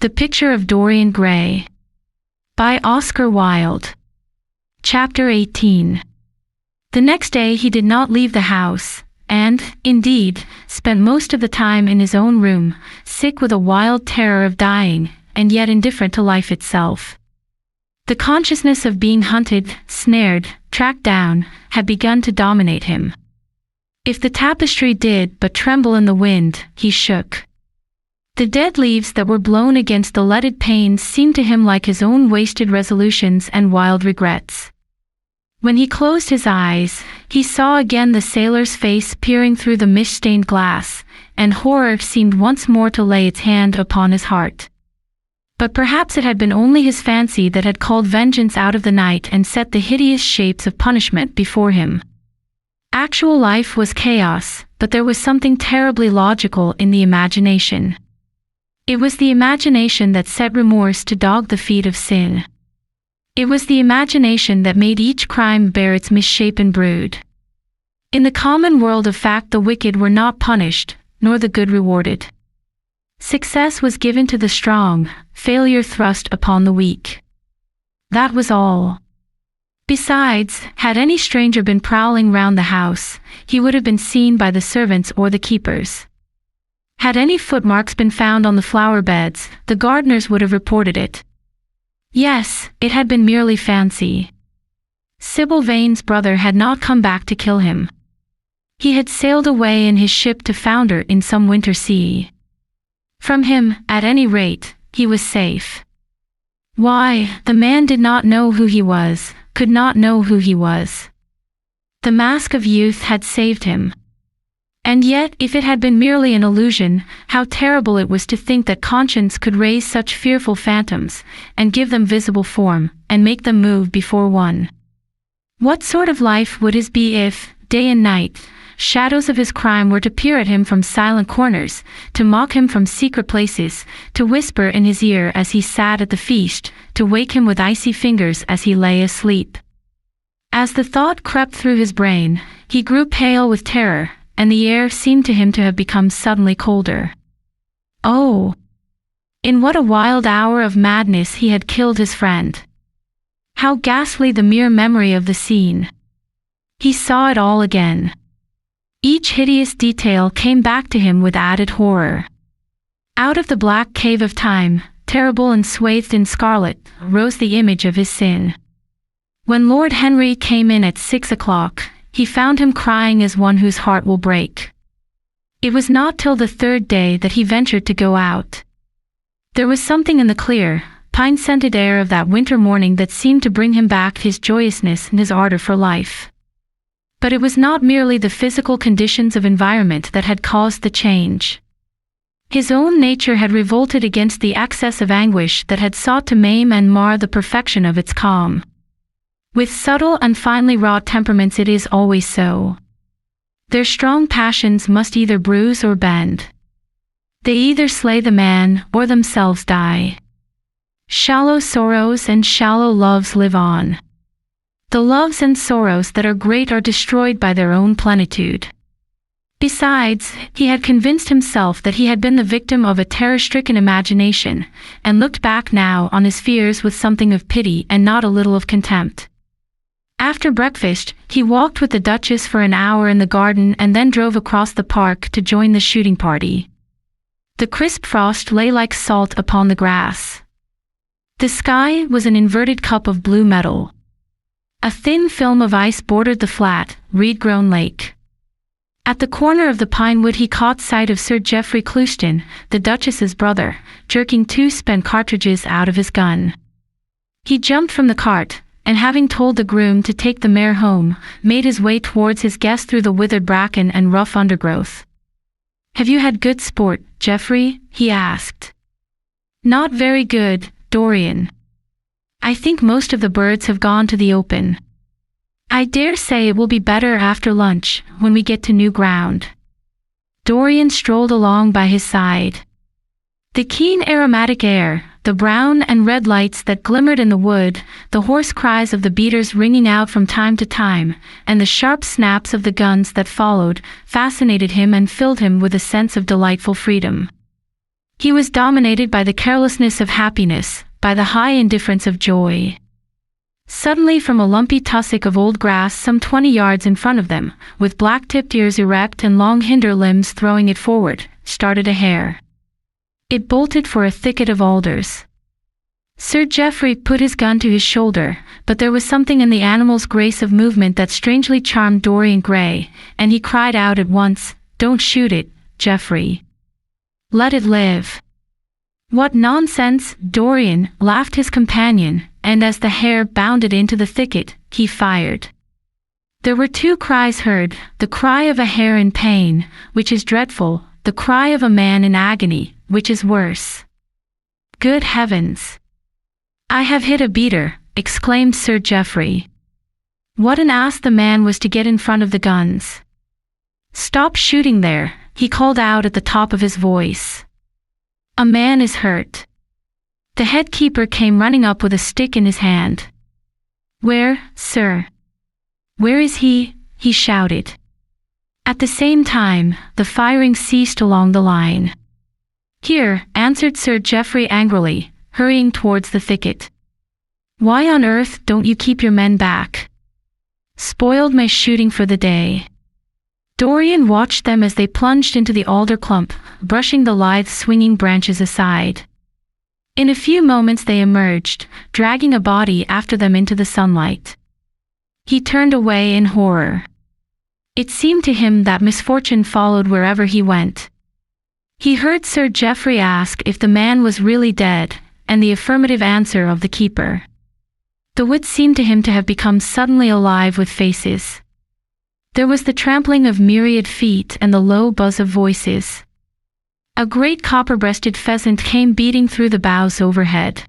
The Picture of Dorian Gray by Oscar Wilde. Chapter 18. The next day he did not leave the house, and, indeed, spent most of the time in his own room, sick with a wild terror of dying, and yet indifferent to life itself. The consciousness of being hunted, snared, tracked down, had begun to dominate him. If the tapestry did but tremble in the wind, he shook. The dead leaves that were blown against the leaded panes seemed to him like his own wasted resolutions and wild regrets. When he closed his eyes, he saw again the sailor's face peering through the mist-stained glass, and horror seemed once more to lay its hand upon his heart. But perhaps it had been only his fancy that had called vengeance out of the night and set the hideous shapes of punishment before him. Actual life was chaos, but there was something terribly logical in the imagination. It was the imagination that set remorse to dog the feet of sin. It was the imagination that made each crime bear its misshapen brood. In the common world of fact, the wicked were not punished, nor the good rewarded. Success was given to the strong, failure thrust upon the weak. That was all. Besides, had any stranger been prowling round the house, he would have been seen by the servants or the keepers. Had any footmarks been found on the flower beds, the gardeners would have reported it. Yes, it had been merely fancy. Sybil Vane's brother had not come back to kill him. He had sailed away in his ship to founder in some winter sea. From him, at any rate, he was safe. Why, the man did not know who he was, could not know who he was. The mask of youth had saved him. And yet, if it had been merely an illusion, how terrible it was to think that conscience could raise such fearful phantoms, and give them visible form, and make them move before one. What sort of life would his be if, day and night, shadows of his crime were to peer at him from silent corners, to mock him from secret places, to whisper in his ear as he sat at the feast, to wake him with icy fingers as he lay asleep? As the thought crept through his brain, he grew pale with terror, and the air seemed to him to have become suddenly colder. Oh! In what a wild hour of madness he had killed his friend! How ghastly the mere memory of the scene! He saw it all again. Each hideous detail came back to him with added horror. Out of the black cave of time, terrible and swathed in scarlet, rose the image of his sin. When Lord Henry came in at 6 o'clock, he found him crying as one whose heart will break. It was not till the third day that he ventured to go out. There was something in the clear, pine-scented air of that winter morning that seemed to bring him back his joyousness and his ardor for life. But it was not merely the physical conditions of environment that had caused the change. His own nature had revolted against the excess of anguish that had sought to maim and mar the perfection of its calm. With subtle and finely wrought temperaments it is always so. Their strong passions must either bruise or bend. They either slay the man, or themselves die. Shallow sorrows and shallow loves live on. The loves and sorrows that are great are destroyed by their own plenitude. Besides, he had convinced himself that he had been the victim of a terror-stricken imagination, and looked back now on his fears with something of pity and not a little of contempt. After breakfast, he walked with the Duchess for an hour in the garden and then drove across the park to join the shooting party. The crisp frost lay like salt upon the grass. The sky was an inverted cup of blue metal. A thin film of ice bordered the flat, reed-grown lake. At the corner of the pine wood he caught sight of Sir Geoffrey Clouston, the Duchess's brother, jerking 2 spent cartridges out of his gun. He jumped from the cart, and having told the groom to take the mare home, made his way towards his guest through the withered bracken and rough undergrowth. "Have you had good sport, Geoffrey?" he asked. "Not very good, Dorian. I think most of the birds have gone to the open. I dare say it will be better after lunch, when we get to new ground." Dorian strolled along by his side. The keen aromatic air, the brown and red lights that glimmered in the wood, the hoarse cries of the beaters ringing out from time to time, and the sharp snaps of the guns that followed, fascinated him and filled him with a sense of delightful freedom. He was dominated by the carelessness of happiness, by the high indifference of joy. Suddenly from a lumpy tussock of old grass some 20 yards in front of them, with black-tipped ears erect and long hinder limbs throwing it forward, started a hare. It bolted for a thicket of alders. Sir Geoffrey put his gun to his shoulder, but there was something in the animal's grace of movement that strangely charmed Dorian Gray, and he cried out at once, "Don't shoot it, Geoffrey. Let it live." "What nonsense, Dorian," laughed his companion, and as the hare bounded into the thicket, he fired. There were two cries heard, the cry of a hare in pain, which is dreadful, the cry of a man in agony, which is worse. "Good heavens! I have hit a beater," exclaimed Sir Geoffrey. What an ass the man was to get in front of the guns. "Stop shooting there," he called out at the top of his voice. "A man is hurt." The head keeper came running up with a stick in his hand. "Where, sir? Where is he?" he shouted. At the same time, the firing ceased along the line. "Here," answered Sir Geoffrey angrily, hurrying towards the thicket. "Why on earth don't you keep your men back? Spoiled my shooting for the day." Dorian watched them as they plunged into the alder clump, brushing the lithe swinging branches aside. In a few moments they emerged, dragging a body after them into the sunlight. He turned away in horror. It seemed to him that misfortune followed wherever he went. He heard Sir Geoffrey ask if the man was really dead, and the affirmative answer of the keeper. The wood seemed to him to have become suddenly alive with faces. There was the trampling of myriad feet and the low buzz of voices. A great copper-breasted pheasant came beating through the boughs overhead.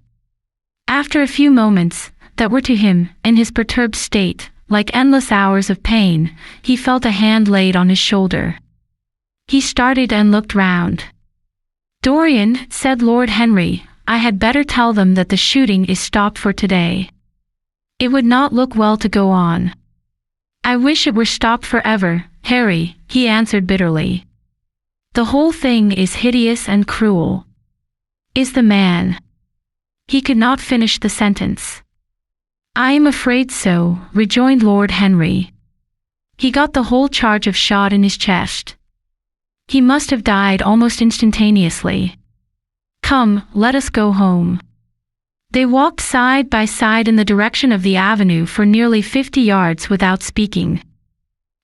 After a few moments, that were to him, in his perturbed state, like endless hours of pain, he felt a hand laid on his shoulder. He started and looked round. "Dorian," said Lord Henry, "I had better tell them that the shooting is stopped for today. It would not look well to go on." "I wish it were stopped forever, Harry," he answered bitterly. "The whole thing is hideous and cruel." "Is the man—" He could not finish the sentence. "I am afraid so," rejoined Lord Henry. "He got the whole charge of shot in his chest. He must have died almost instantaneously. Come, let us go home." They walked side by side in the direction of the avenue for nearly 50 yards without speaking.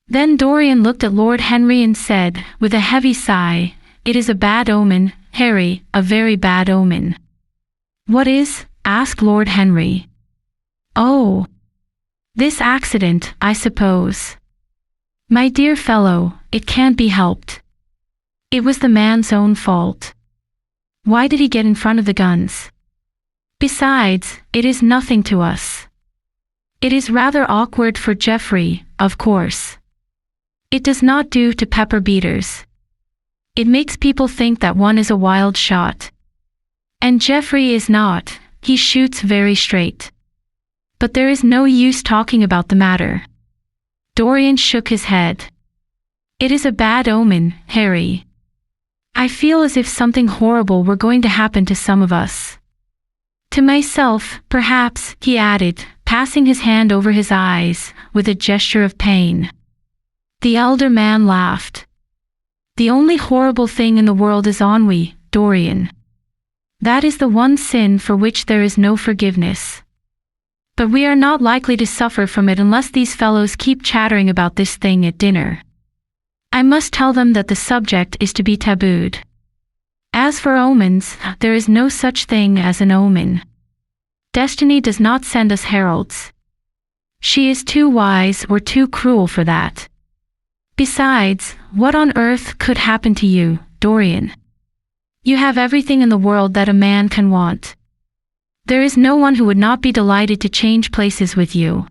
Then Dorian looked at Lord Henry and said, with a heavy sigh, "It is a bad omen, Harry, a very bad omen." "What is?" asked Lord Henry. "Oh, this accident, I suppose." "My dear fellow, it can't be helped. It was the man's own fault. Why did he get in front of the guns? Besides, it is nothing to us. It is rather awkward for Geoffrey, of course. It does not do to pepper beaters. It makes people think that one is a wild shot. And Geoffrey is not, he shoots very straight. But there is no use talking about the matter." Dorian shook his head. "It is a bad omen, Harry. I feel as if something horrible were going to happen to some of us. To myself, perhaps," he added, passing his hand over his eyes, with a gesture of pain. The elder man laughed. "The only horrible thing in the world is ennui, Dorian. That is the one sin for which there is no forgiveness. But we are not likely to suffer from it unless these fellows keep chattering about this thing at dinner. I must tell them that the subject is to be tabooed. As for omens, there is no such thing as an omen. Destiny does not send us heralds. She is too wise or too cruel for that. Besides, what on earth could happen to you, Dorian? You have everything in the world that a man can want. There is no one who would not be delighted to change places with you.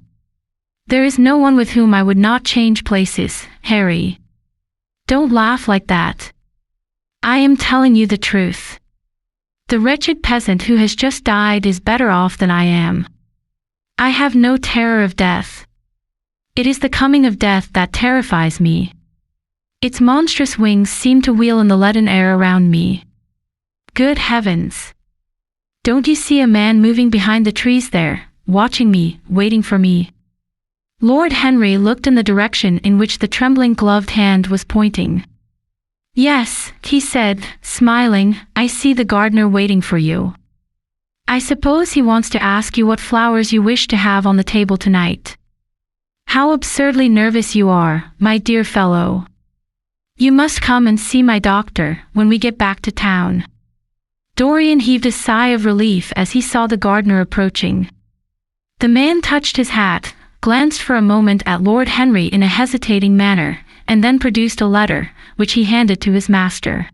There is no one with whom I would not change places, Harry. Don't laugh like that. I am telling you the truth. The wretched peasant who has just died is better off than I am. I have no terror of death. It is the coming of death that terrifies me. Its monstrous wings seem to wheel in the leaden air around me. Good heavens! Don't you see a man moving behind the trees there, watching me, waiting for me? Lord Henry looked in the direction in which the trembling gloved hand was pointing. Yes, he said, smiling, I see the gardener waiting for you. I suppose he wants to ask you what flowers you wish to have on the table tonight. How absurdly nervous you are, my dear fellow. You must come and see my doctor when we get back to town. Dorian heaved a sigh of relief as he saw the gardener approaching. The man touched his hat, glanced for a moment at Lord Henry in a hesitating manner, and then produced a letter, which he handed to his master.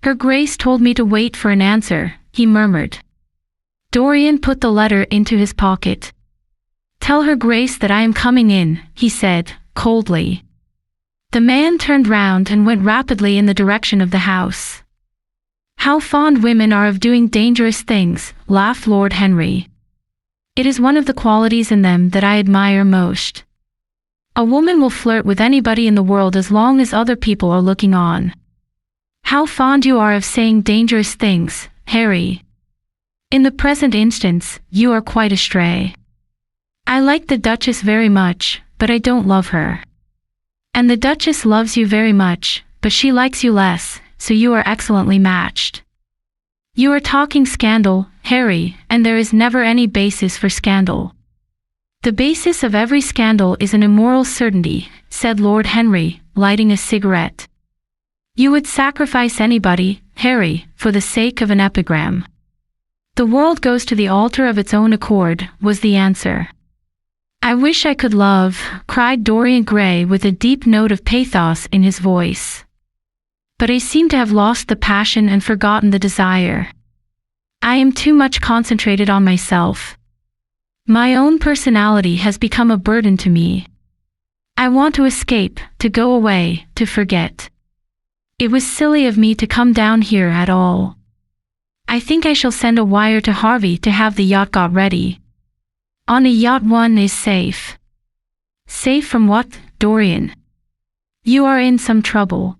Her Grace told me to wait for an answer, he murmured. Dorian put the letter into his pocket. Tell Her Grace that I am coming in, he said, coldly. The man turned round and went rapidly in the direction of the house. How fond women are of doing dangerous things, laughed Lord Henry. It is one of the qualities in them that I admire most. A woman will flirt with anybody in the world as long as other people are looking on. How fond you are of saying dangerous things, Harry. In the present instance, you are quite astray. I like the Duchess very much, but I don't love her. And the Duchess loves you very much, but she likes you less, so you are excellently matched. You are talking scandal, Harry, and there is never any basis for scandal. The basis of every scandal is an immoral certainty, said Lord Henry, lighting a cigarette. You would sacrifice anybody, Harry, for the sake of an epigram. The world goes to the altar of its own accord, was the answer. I wish I could love, cried Dorian Gray with a deep note of pathos in his voice. But I seem to have lost the passion and forgotten the desire. I am too much concentrated on myself. My own personality has become a burden to me. I want to escape, to go away, to forget. It was silly of me to come down here at all. I think I shall send a wire to Harvey to have the yacht got ready. On a yacht one is safe. Safe from what, Dorian? You are in some trouble.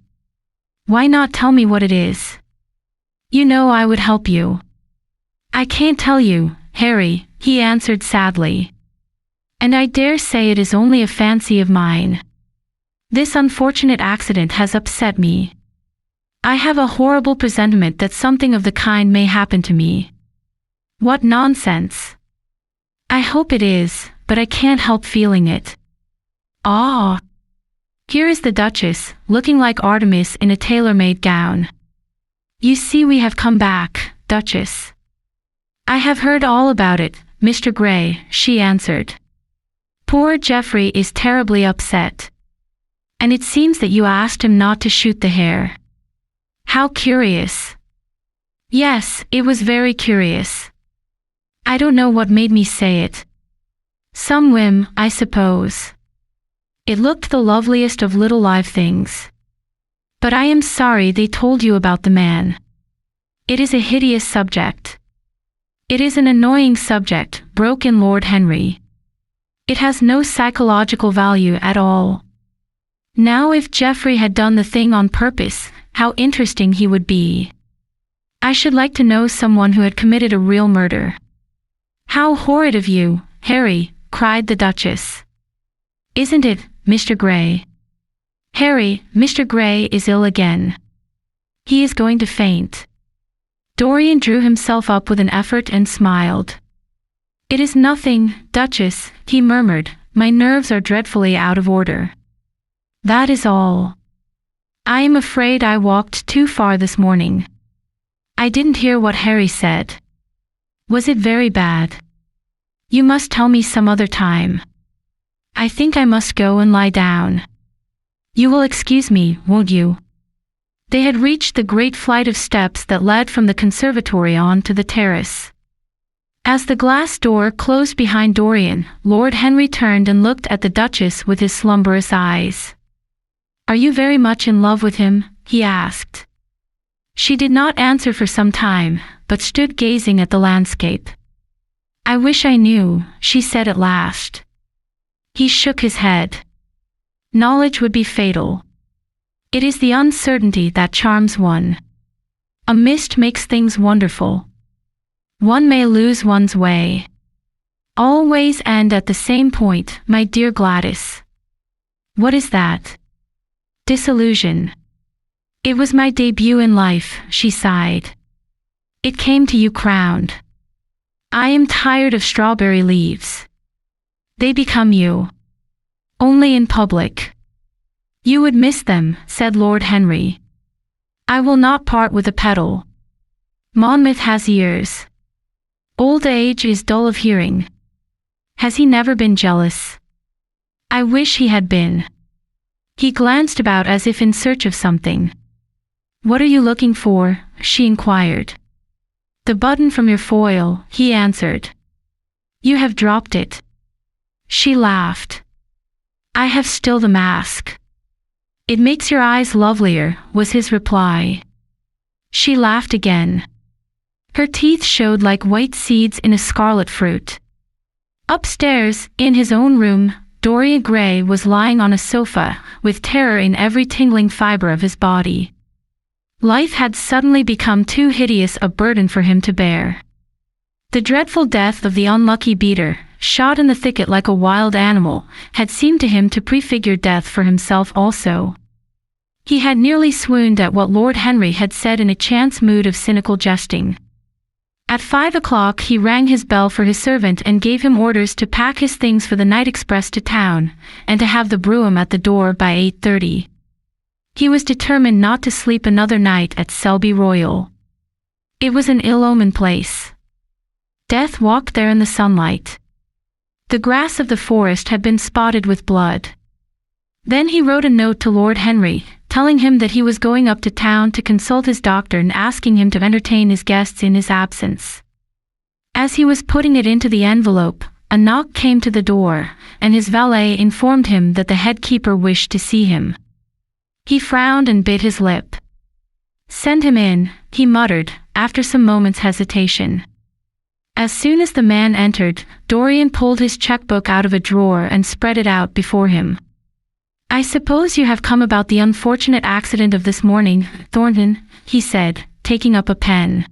Why not tell me what it is? You know I would help you. I can't tell you, Harry, he answered sadly. And I dare say it is only a fancy of mine. This unfortunate accident has upset me. I have a horrible presentiment that something of the kind may happen to me. What nonsense! I hope it is, but I can't help feeling it. Ah! Here is the Duchess, looking like Artemis in a tailor-made gown. You see we have come back, Duchess. I have heard all about it, Mr. Gray, she answered. Poor Geoffrey is terribly upset. And it seems that you asked him not to shoot the hare. How curious. Yes, it was very curious. I don't know what made me say it. Some whim, I suppose. It looked the loveliest of little live things. But I am sorry they told you about the man. It is a hideous subject. It is an annoying subject, broke in Lord Henry. It has no psychological value at all. Now if Geoffrey had done the thing on purpose, how interesting he would be. I should like to know someone who had committed a real murder. How horrid of you, Harry, cried the Duchess. Isn't it, Mr. Gray? Harry, Mr. Gray is ill again. He is going to faint. Dorian drew himself up with an effort and smiled. It is nothing, Duchess, he murmured, my nerves are dreadfully out of order. That is all. I am afraid I walked too far this morning. I didn't hear what Harry said. Was it very bad? You must tell me some other time. I think I must go and lie down. You will excuse me, won't you? They had reached the great flight of steps that led from the conservatory on to the terrace. As the glass door closed behind Dorian, Lord Henry turned and looked at the Duchess with his slumberous eyes. Are you very much in love with him? He asked. She did not answer for some time, but stood gazing at the landscape. I wish I knew, she said at last. He shook his head. Knowledge would be fatal. It is the uncertainty that charms one. A mist makes things wonderful. One may lose one's way. Always end at the same point, my dear Gladys. What is that? Disillusion. It was my debut in life, she sighed. It came to you crowned. I am tired of strawberry leaves. They become you. Only in public. You would miss them, said Lord Henry. I will not part with a petal. Monmouth has ears. Old age is dull of hearing. Has he never been jealous? I wish he had been. He glanced about as if in search of something. What are you looking for? She inquired. The button from your foil, he answered. You have dropped it. She laughed. I have still the mask. It makes your eyes lovelier, was his reply. She laughed again. Her teeth showed like white seeds in a scarlet fruit. Upstairs, in his own room, Dorian Gray was lying on a sofa, with terror in every tingling fiber of his body. Life had suddenly become too hideous a burden for him to bear. The dreadful death of the unlucky beater, shot in the thicket like a wild animal, had seemed to him to prefigure death for himself also. He had nearly swooned at what Lord Henry had said in a chance mood of cynical jesting. At 5 o'clock he rang his bell for his servant and gave him orders to pack his things for the night express to town, and to have the brougham at the door by 8:30. He was determined not to sleep another night at Selby Royal. It was an ill-omened place. Death walked there in the sunlight. The grass of the forest had been spotted with blood. Then he wrote a note to Lord Henry, telling him that he was going up to town to consult his doctor and asking him to entertain his guests in his absence. As he was putting it into the envelope, a knock came to the door, and his valet informed him that the head keeper wished to see him. He frowned and bit his lip. Send him in, he muttered, after some moments' hesitation. As soon as the man entered, Dorian pulled his checkbook out of a drawer and spread it out before him. I suppose you have come about the unfortunate accident of this morning, Thornton, he said, taking up a pen.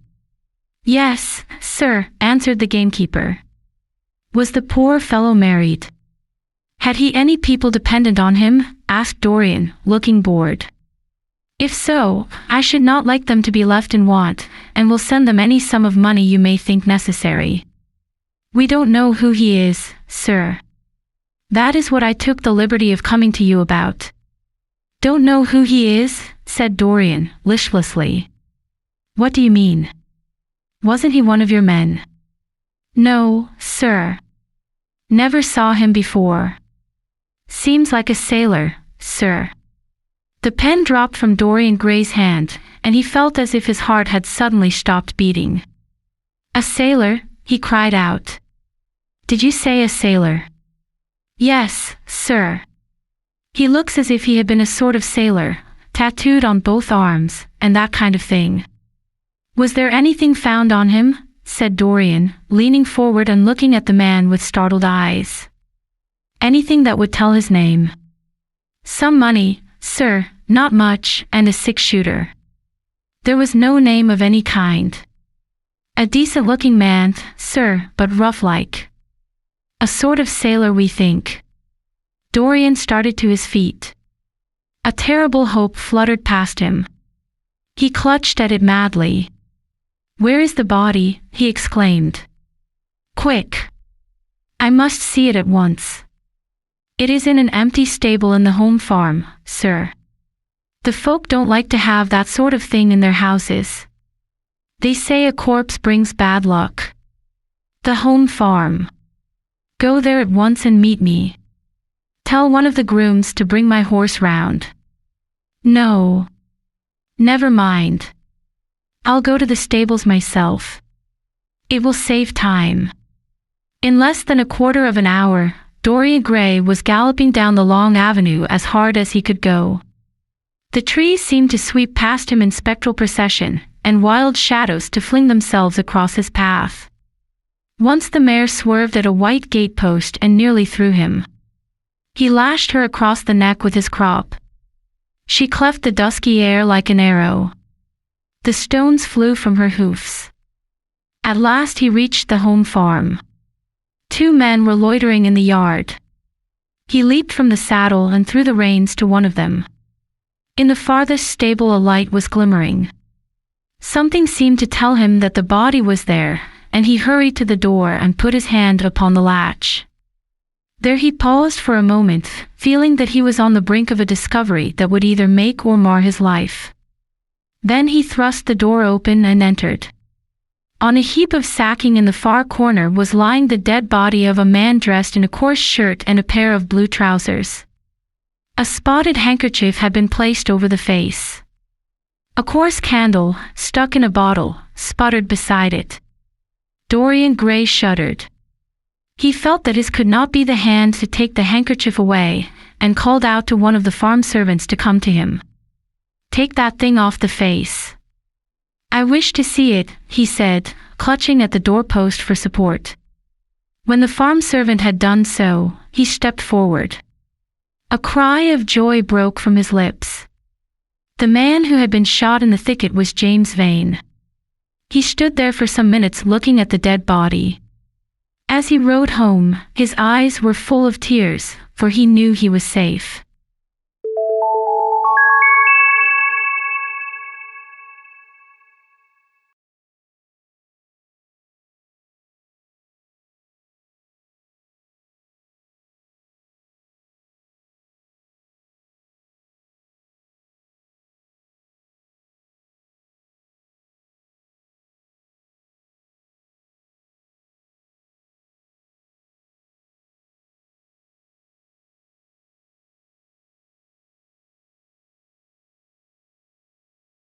Yes, sir, answered the gamekeeper. Was the poor fellow married? Had he any people dependent on him? Asked Dorian, looking bored. If so, I should not like them to be left in want, and will send them any sum of money you may think necessary. We don't know who he is, sir. That is what I took the liberty of coming to you about. Don't know who he is? Said Dorian, listlessly. What do you mean? Wasn't he one of your men? No, sir. Never saw him before. Seems like a sailor, sir. The pen dropped from Dorian Gray's hand, and he felt as if his heart had suddenly stopped beating. A sailor? He cried out. Did you say a sailor? Yes, sir. He looks as if he had been a sort of sailor, tattooed on both arms, and that kind of thing. Was there anything found on him? Said Dorian, leaning forward and looking at the man with startled eyes. Anything that would tell his name? Some money, sir, not much, and a 6-shooter. There was no name of any kind. A decent-looking man, sir, but rough-like. A sort of sailor, we think. Dorian started to his feet. A terrible hope fluttered past him. He clutched at it madly. Where is the body? He exclaimed. Quick! I must see it at once. It is in an empty stable in the home farm, sir. The folk don't like to have that sort of thing in their houses. They say a corpse brings bad luck. The home farm. Go there at once and meet me. Tell one of the grooms to bring my horse round. No. Never mind. I'll go to the stables myself. It will save time. In less than a quarter of an hour, Dorian Gray was galloping down the long avenue as hard as he could go. The trees seemed to sweep past him in spectral procession, and wild shadows to fling themselves across his path. Once the mare swerved at a white gate-post and nearly threw him. He lashed her across the neck with his crop. She cleft the dusky air like an arrow. The stones flew from her hoofs. At last he reached the home farm. 2 men were loitering in the yard. He leaped from the saddle and threw the reins to one of them. In the farthest stable a light was glimmering. Something seemed to tell him that the body was there, and he hurried to the door and put his hand upon the latch. There he paused for a moment, feeling that he was on the brink of a discovery that would either make or mar his life. Then he thrust the door open and entered. On a heap of sacking in the far corner was lying the dead body of a man dressed in a coarse shirt and a pair of blue trousers. A spotted handkerchief had been placed over the face. A coarse candle, stuck in a bottle, sputtered beside it. Dorian Gray shuddered. He felt that his could not be the hand to take the handkerchief away, and called out to one of the farm servants to come to him. "Take that thing off the face." "I wish to see it," he said, clutching at the doorpost for support. When the farm servant had done so, he stepped forward. A cry of joy broke from his lips. The man who had been shot in the thicket was James Vane. He stood there for some minutes looking at the dead body. As he rode home, his eyes were full of tears, for he knew he was safe.